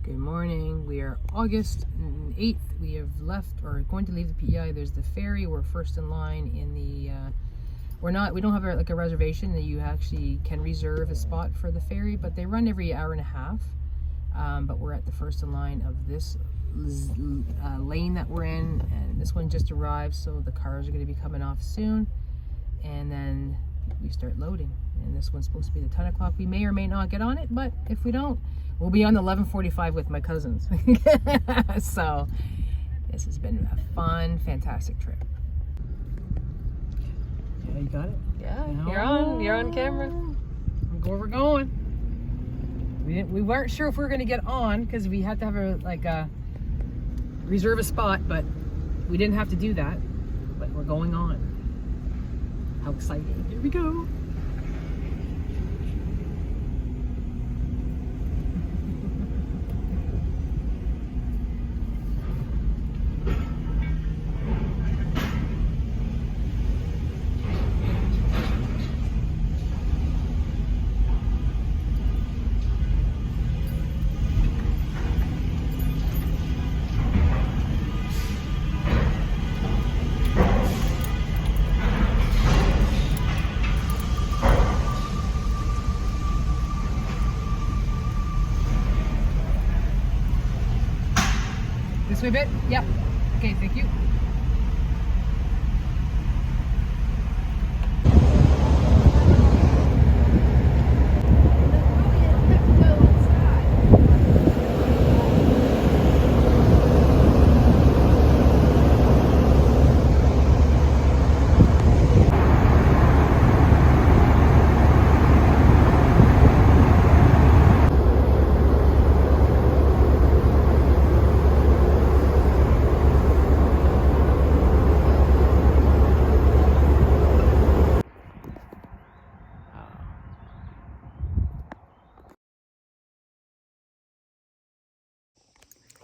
Good morning. We are August 8th. We have left or going to leave the PEI. There's the ferry. We're first in line in the we don't have a reservation that you actually can reserve a spot for the ferry, but they run every hour and a half. But we're at the first in line of this lane that we're in, and this one just arrived, so the cars are going to be coming off soon, and then we start loading. And this one's supposed to be the 10 o'clock. We may or may not get on it, but if we don't, we'll be on the 11:45 with my cousins. So this has been a fun, fantastic trip. Yeah, you got it? Yeah, you're on camera. Look where we're going. We weren't sure if we were going to get on because we had to have a reserve a spot, but we didn't have to do that. But we're going on. How exciting. Here we go. This way a bit? Yep. Okay, thank you.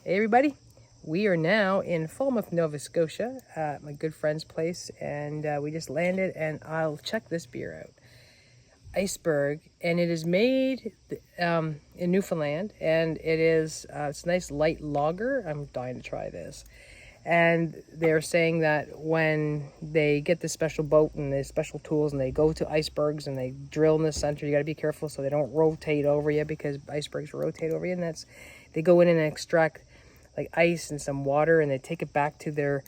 Hey everybody, we are now in Falmouth, Nova Scotia at my good friend's place, and we just landed, and I'll check this beer out. Iceberg, and it is made in Newfoundland, and it's a nice light lager. I'm dying to try this. And they're saying that when they get this special boat and the special tools and they go to icebergs and they drill in the center, you got to be careful so they don't rotate over you, because icebergs rotate over you, and they go in and extract like ice and some water, and they take it back to their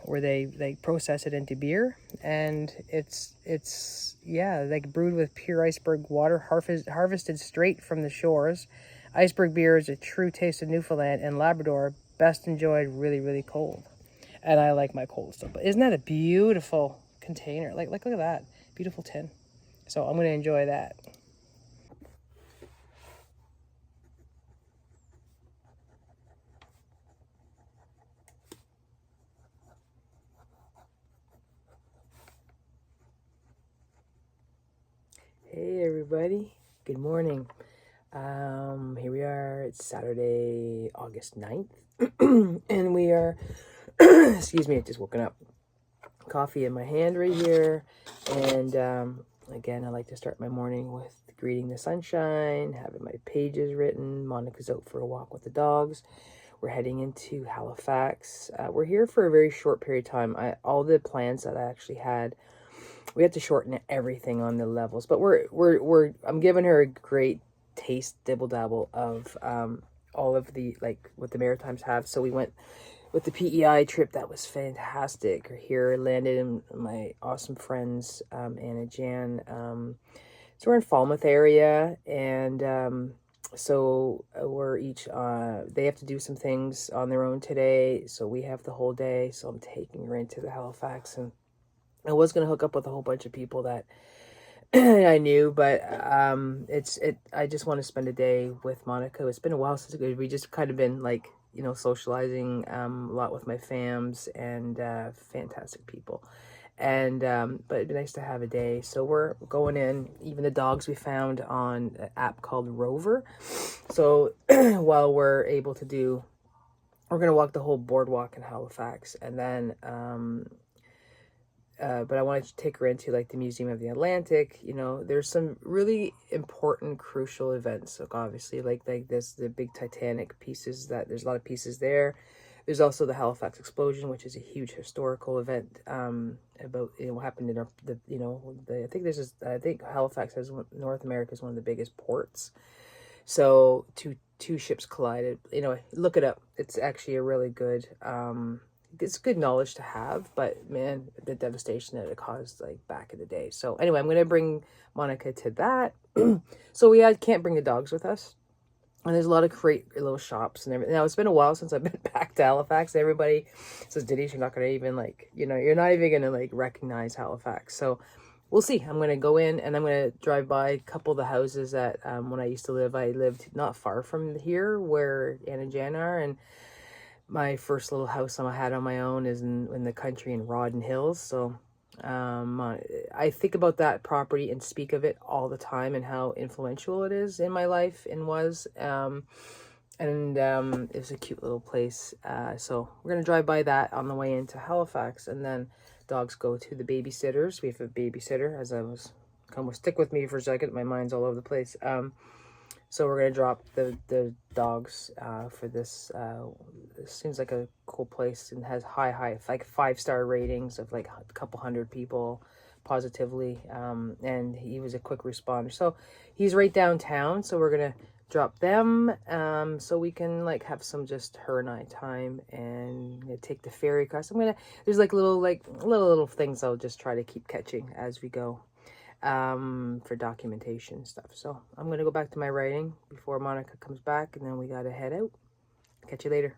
where they process it into beer, and it's like brewed with pure iceberg water, harvested straight from the shores. Iceberg beer is a true taste of Newfoundland and Labrador, best enjoyed really cold. And I like my cold stuff. But isn't that a beautiful container? Like look at that beautiful tin. So I'm going to enjoy that. Hey everybody, good morning. Here we are, it's Saturday, August 9th, and we are, excuse me, I've just woken up. Coffee in my hand right here, and again, I like to start my morning with greeting the sunshine, having my pages written. Monica's out for a walk with the dogs. We're heading into Halifax. We're here for a very short period of time. All the plans that I actually had, we had to shorten everything on the levels, but I'm giving her a great taste dibble dabble of all of the, like, what the Maritimes have. So we went with the PEI trip. That was fantastic. Here, landed in my awesome friends, Anna, Jan. So we're in Falmouth area, and so we're each, they have to do some things on their own today, so we have the whole day. So I'm taking her into the Halifax, and I was going to hook up with a whole bunch of people that I knew, but I just want to spend a day with Monica. It's been a while since we just kind of been like, socializing a lot with my fams, and fantastic people. And but it'd be nice to have a day. So we're going in. Even the dogs we found on an app called Rover. So while we're able to do, we're going to walk the whole boardwalk in Halifax, and then but I wanted to take her into like the Museum of the Atlantic. You know, there's some really important, crucial events. So obviously, like this, the big Titanic pieces. That there's a lot of pieces there. There's also the Halifax explosion, which is a huge historical event. About what happened in I think Halifax has North America is one of the biggest ports. So two ships collided. You know, look it up. It's actually a really good. It's good knowledge to have, but man, the devastation that it caused like back in the day. So anyway, I'm gonna bring Monica to that. So can't bring the dogs with us. And there's a lot of great little shops and everything. Now, it's been a while since I've been back to Halifax. Everybody says, Denise, you're not going to even you're not even going to like recognize Halifax. So we'll see. I'm going to go in and I'm going to drive by a couple of the houses that when I used to live, I lived not far from here where Anna and Jan are. And my first little house I had on my own is in the country in Rawdon Hills. So I think about that property and speak of it all the time and how influential it is in my life and was. It was a cute little place. So we're going to drive by that on the way into Halifax, and then dogs go to the babysitters. We have a babysitter, stick with me for a second. My mind's all over the place. So we're going to drop the dogs for this. It seems like a cool place and has high, like 5-star ratings of like a couple hundred people positively. And he was a quick responder. So he's right downtown. So we're going to drop them so we can like have some just her and I time and take the ferry across. There's like little things I'll just try to keep catching as we go. For documentation stuff. So I'm going to go back to my writing before Monica comes back, and then we got to head out. Catch you later.